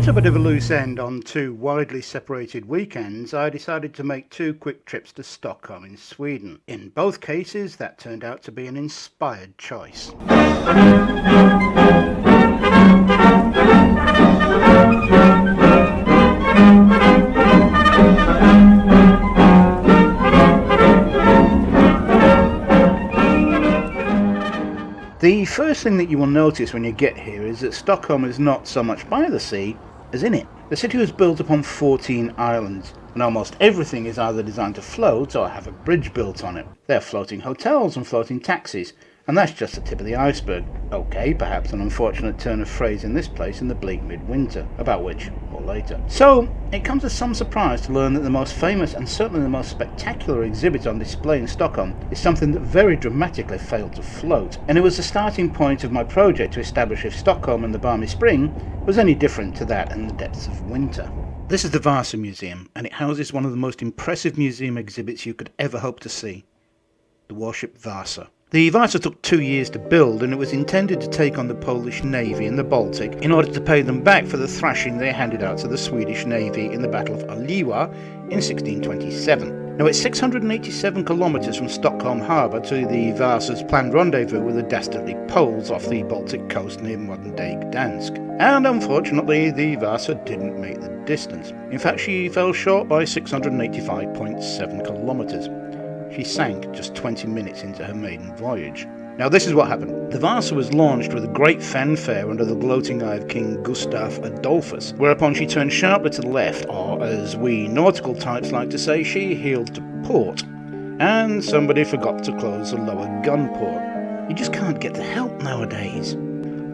get a bit of a loose end on two widely separated weekends, I decided to make two quick trips to Stockholm in Sweden. In both cases, that turned out to be an inspired choice. The first thing that you will notice when you get here is that Stockholm is not so much by the sea as in it. The city was built upon 14 islands, and almost everything is either designed to float or have a bridge built on it. There are floating hotels and floating taxis, and that's just the tip of the iceberg. Okay, perhaps an unfortunate turn of phrase in this place in the bleak midwinter, about which more later. So, it comes as some surprise to learn that the most famous and certainly the most spectacular exhibit on display in Stockholm is something that very dramatically failed to float. And it was the starting point of my project to establish if Stockholm in the balmy spring was any different to that in the depths of winter. This is the Vasa Museum, and it houses one of the most impressive museum exhibits you could ever hope to see. The warship Vasa. The Vasa took 2 years to build, and it was intended to take on the Polish Navy in the Baltic in order to pay them back for the thrashing they handed out to the Swedish Navy in the Battle of Oliwa in 1627. Now it's 687 kilometres from Stockholm harbour to the Vasa's planned rendezvous with the dastardly Poles off the Baltic coast near modern-day Gdansk. And unfortunately, the Vasa didn't make the distance. In fact, she fell short by 685.7 kilometres. She sank just 20 minutes into her maiden voyage. Now this is what happened. The Vasa was launched with a great fanfare under the gloating eye of King Gustav Adolphus, whereupon she turned sharply to the left, or as we nautical types like to say, she heeled to port. And somebody forgot to close the lower gun port. You just can't get the help nowadays.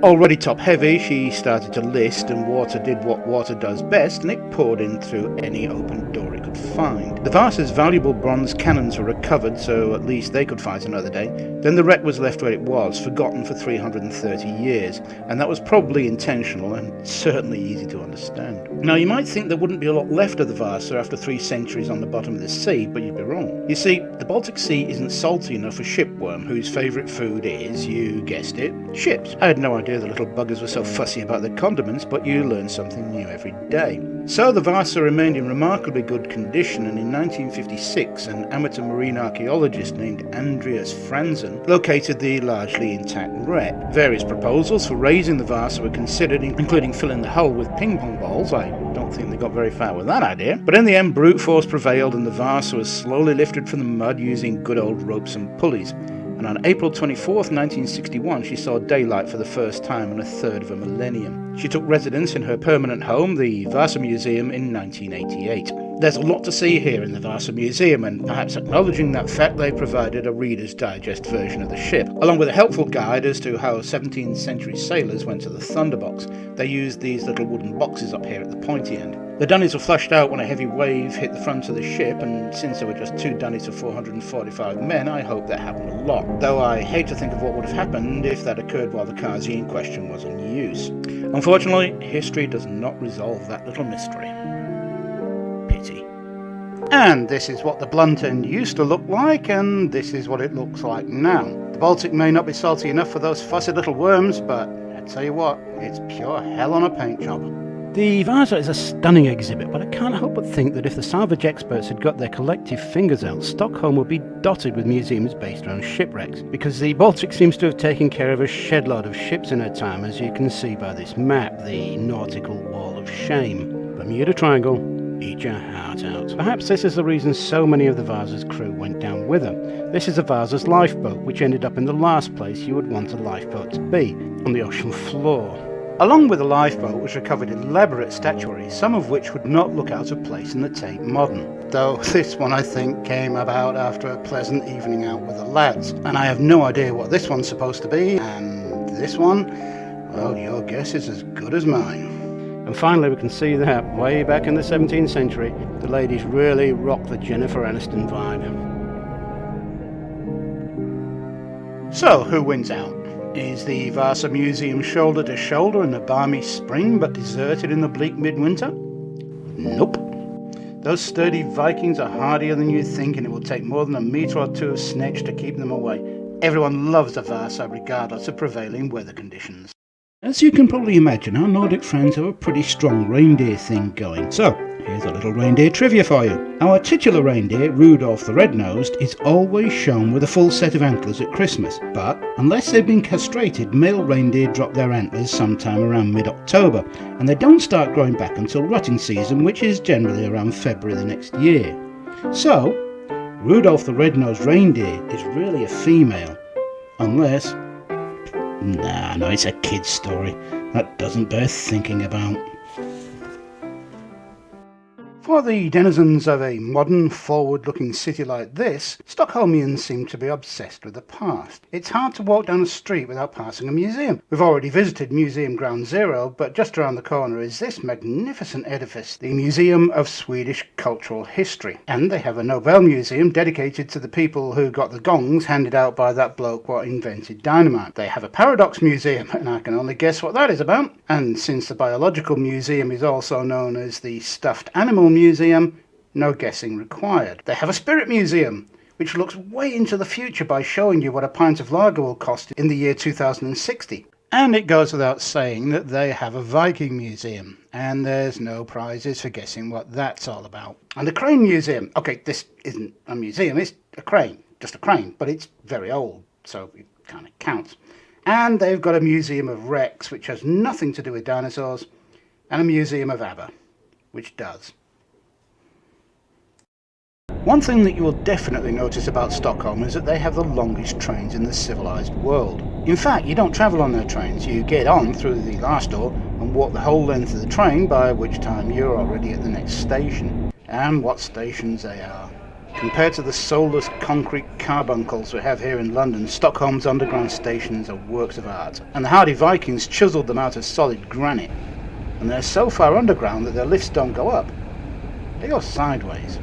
Already top-heavy, she started to list, and water did what water does best, and it poured in through any open door it could find. The Vasa's valuable bronze cannons were recovered, so at least they could fight another day. Then the wreck was left where it was, forgotten for 330 years, and that was probably intentional, and certainly easy to understand. Now, you might think there wouldn't be a lot left of the Vasa after 3 centuries on the bottom of the sea, but you'd be wrong. You see, the Baltic Sea isn't salty enough for shipworm, whose favourite food is, you guessed it, ships. I had no idea the little buggers were so fussy about their condiments, but you learn something new every day. So the Vasa remained in remarkably good condition, and in 1956 an amateur marine archaeologist named Andreas Franzen located the largely intact wreck. Various proposals for raising the Vasa were considered, including filling the hull with ping pong balls. I don't think they got very far with that idea, but in the end brute force prevailed, and the Vasa was slowly lifted from the mud using good old ropes and pulleys. And on April 24th, 1961, she saw daylight for the first time in a third of a millennium. She took residence in her permanent home, the Vasa Museum, in 1988. There's a lot to see here in the Vasa Museum, and perhaps acknowledging that fact, they provided a Reader's Digest version of the ship, along with a helpful guide as to how 17th century sailors went to the Thunderbox. They used these little wooden boxes up here at the pointy end. The dunnies were flushed out when a heavy wave hit the front of the ship, and since there were just 2 dunnies for 445 men, I hope that happened a lot. Though I hate to think of what would have happened if that occurred while the Kazi in question was in use. Unfortunately, history does not resolve that little mystery. Pity. And this is what the blunt end used to look like, and this is what it looks like now. The Baltic may not be salty enough for those fussy little worms, but I tell you what, it's pure hell on a paint job. The Vasa is a stunning exhibit, but I can't help but think that if the salvage experts had got their collective fingers out, Stockholm would be dotted with museums based around shipwrecks, because the Baltic seems to have taken care of a shed load of ships in her time, as you can see by this map, the nautical wall of shame. Bermuda Triangle, eat your heart out. Perhaps this is the reason so many of the Vasa's crew went down with her. This is the Vasa's lifeboat, which ended up in the last place you would want a lifeboat to be, on the ocean floor. Along with the lifeboat was recovered elaborate statuary, some of which would not look out of place in the Tate Modern. Though this one, I think, came about after a pleasant evening out with the lads. And I have no idea what this one's supposed to be, and this one, well, your guess is as good as mine. And finally we can see that, way back in the 17th century, the ladies really rocked the Jennifer Aniston vibe. So, who wins out? Is the Vasa Museum shoulder to shoulder in the balmy spring, but deserted in the bleak midwinter? Nope. Those sturdy Vikings are hardier than you think, and it will take more than a metre or 2 of snatch to keep them away. Everyone loves the Vasa regardless of prevailing weather conditions. As you can probably imagine, our Nordic friends have a pretty strong reindeer thing going. So, here's a little reindeer trivia for you. Our titular reindeer, Rudolph the Red-Nosed, is always shown with a full set of antlers at Christmas. But, unless they've been castrated, male reindeer drop their antlers sometime around mid-October, and they don't start growing back until rutting season, which is generally around February the next year. So, Rudolph the Red-Nosed Reindeer is really a female, unless... no, it's a kid's story. That doesn't bear thinking about. For the denizens of a modern, forward-looking city like this, Stockholmians seem to be obsessed with the past. It's hard to walk down a street without passing a museum. We've already visited Museum Ground Zero, but just around the corner is this magnificent edifice, the Museum of Swedish Cultural History. And they have a Nobel Museum dedicated to the people who got the gongs handed out by that bloke what invented dynamite. They have a Paradox Museum, and I can only guess what that is about. And since the Biological Museum is also known as the Stuffed Animal Museum, no guessing required. They have a Spirit Museum, which looks way into the future by showing you what a pint of lager will cost in the year 2060. And it goes without saying that they have a Viking Museum, and there's no prizes for guessing what that's all about. And a Crane Museum. Okay, this isn't a museum, it's a crane, just a crane, but it's very old, so it kind of counts. And they've got a Museum of Rex, which has nothing to do with dinosaurs, and a Museum of ABBA, which does. One thing that you will definitely notice about Stockholm is that they have the longest trains in the civilised world. In fact, you don't travel on their trains, you get on through the last door and walk the whole length of the train, by which time you're already at the next station. And what stations they are. Compared to the soulless concrete carbuncles we have here in London, Stockholm's underground stations are works of art. And the hardy Vikings chiselled them out of solid granite. And they're so far underground that their lifts don't go up, they go sideways.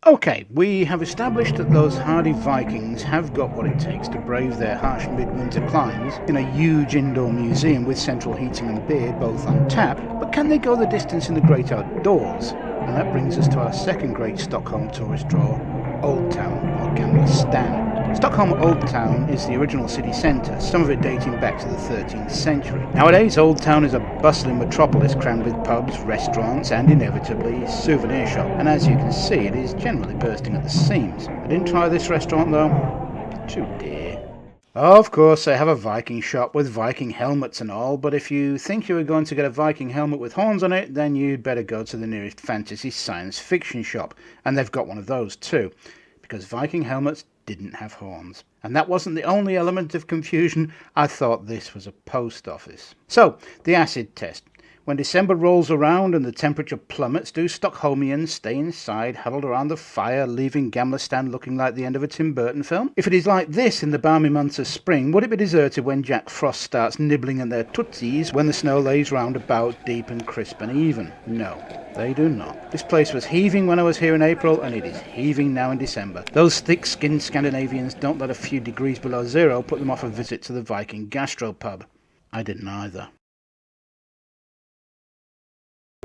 Okay, we have established that those hardy Vikings have got what it takes to brave their harsh midwinter climes in a huge indoor museum with central heating and beer both on tap, but can they go the distance in the great outdoors? And that brings us to our second great Stockholm tourist draw, Old Town, or Gamla Stan. Stockholm Old Town is the original city centre, some of it dating back to the 13th century. Nowadays, Old Town is a bustling metropolis crammed with pubs, restaurants and inevitably souvenir shop. And as you can see, it is generally bursting at the seams. I didn't try this restaurant though. Too dear. Of course, they have a Viking shop with Viking helmets and all, but if you think you were going to get a Viking helmet with horns on it, then you'd better go to the nearest fantasy science fiction shop. And they've got one of those too, because Viking helmets didn't have horns. And that wasn't the only element of confusion. I thought this was a post office. So, the acid test. When December rolls around and the temperature plummets, do Stockholmians stay inside, huddled around the fire, leaving Gamla Stan looking like the end of a Tim Burton film? If it is like this in the balmy months of spring, would it be deserted when Jack Frost starts nibbling at their tootsies when the snow lays round about deep and crisp and even? No, they do not. This place was heaving when I was here in April, and it is heaving now in December. Those thick-skinned Scandinavians don't let a few degrees below zero put them off a visit to the Viking gastropub. I didn't either.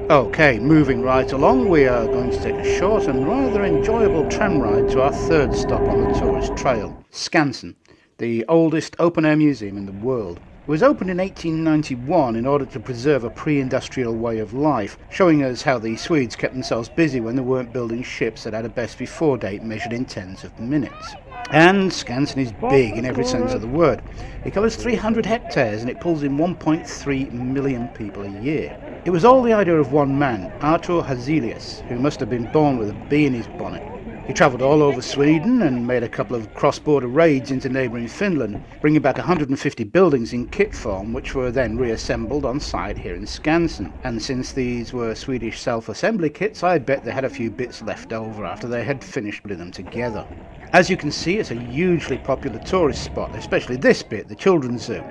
Okay, moving right along, we are going to take a short and rather enjoyable tram ride to our third stop on the tourist trail, Skansen, the oldest open-air museum in the world. It was opened in 1891 in order to preserve a pre-industrial way of life, showing us how the Swedes kept themselves busy when they weren't building ships that had a best before date measured in tens of minutes. And Skansen is big in every sense of the word. It covers 300 hectares and it pulls in 1.3 million people a year. It was all the idea of one man, Artur Hazelius, who must have been born with a bee in his bonnet. He travelled all over Sweden and made a couple of cross-border raids into neighbouring Finland, bringing back 150 buildings in kit form, which were then reassembled on site here in Skansen. And since these were Swedish self-assembly kits, I bet they had a few bits left over after they had finished putting them together. As you can see, it's a hugely popular tourist spot, especially this bit, the children's zoo.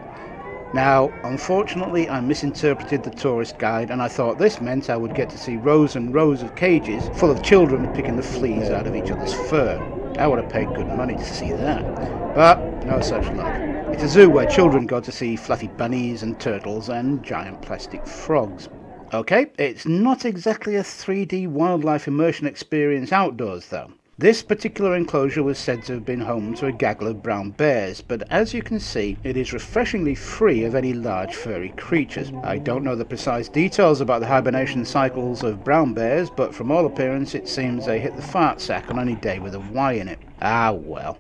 Now, unfortunately, I misinterpreted the tourist guide and I thought this meant I would get to see rows and rows of cages full of children picking the fleas out of each other's fur. I would have paid good money to see that. But no such luck. It's a zoo where children go to see fluffy bunnies and turtles and giant plastic frogs. Okay, it's not exactly a 3D wildlife immersion experience outdoors though. This particular enclosure was said to have been home to a gaggle of brown bears, but as you can see, it is refreshingly free of any large furry creatures. I don't know the precise details about the hibernation cycles of brown bears, but from all appearance it seems they hit the fart sack on any day with a Y in it. Ah well,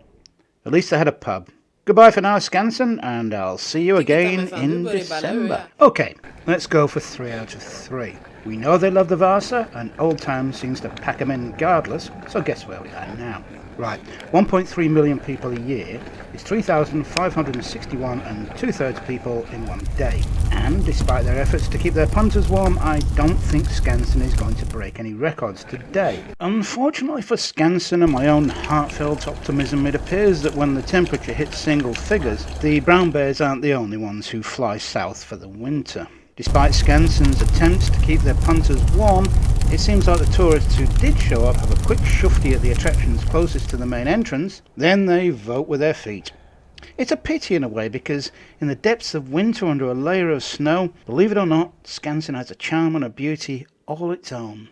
at least they had a pub. Goodbye for now, Skansen, and I'll see you again in December. Okay, let's go for 3 out of 3. We know they love the Vasa, and Old Town seems to pack 'em in regardless, so guess where we are now. Right, 1.3 million people a year is 3,561 and 2/3 people in one day. And despite their efforts to keep their punters warm, I don't think Skansen is going to break any records today. Unfortunately for Skansen and my own heartfelt optimism, it appears that when the temperature hits single figures, the brown bears aren't the only ones who fly south for the winter. Despite Skansen's attempts to keep their punters warm, it seems like the tourists who did show up have a quick shufty at the attractions closest to the main entrance, then they vote with their feet. It's a pity in a way, because in the depths of winter under a layer of snow, believe it or not, Skansen has a charm and a beauty all its own.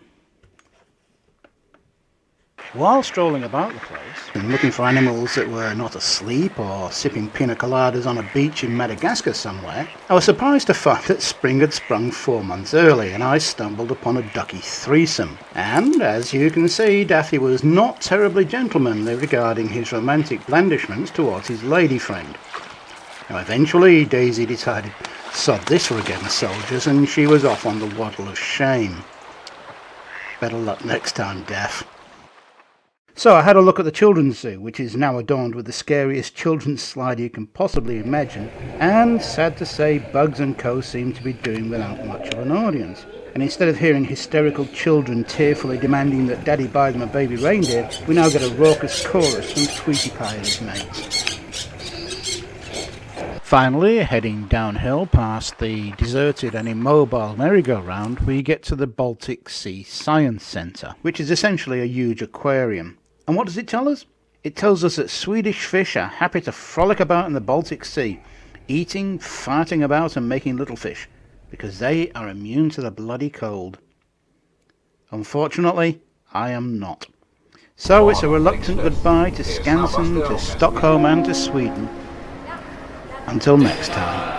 While strolling about the place and looking for animals that were not asleep or sipping pina coladas on a beach in Madagascar somewhere, I was surprised to find that spring had sprung 4 months early, and I stumbled upon a ducky threesome. And, as you can see, Daffy was not terribly gentlemanly regarding his romantic blandishments towards his lady friend. Now eventually Daisy decided, sod this for again, soldiers, and she was off on the waddle of shame. Better luck next time, Daff. So I had a look at the children's zoo, which is now adorned with the scariest children's slide you can possibly imagine, and sad to say, Bugs & Co seem to be doing without much of an audience. And instead of hearing hysterical children tearfully demanding that Daddy buy them a baby reindeer, we now get a raucous chorus from Tweety Pie and his mates. Finally, heading downhill past the deserted and immobile merry-go-round, we get to the Baltic Sea Science Centre, which is essentially a huge aquarium. And what does it tell us? It tells us that Swedish fish are happy to frolic about in the Baltic Sea, eating, farting about and making little fish, because they are immune to the bloody cold. Unfortunately, I am not. So it's a reluctant goodbye to Skansen, to Stockholm and to Sweden. Until next time.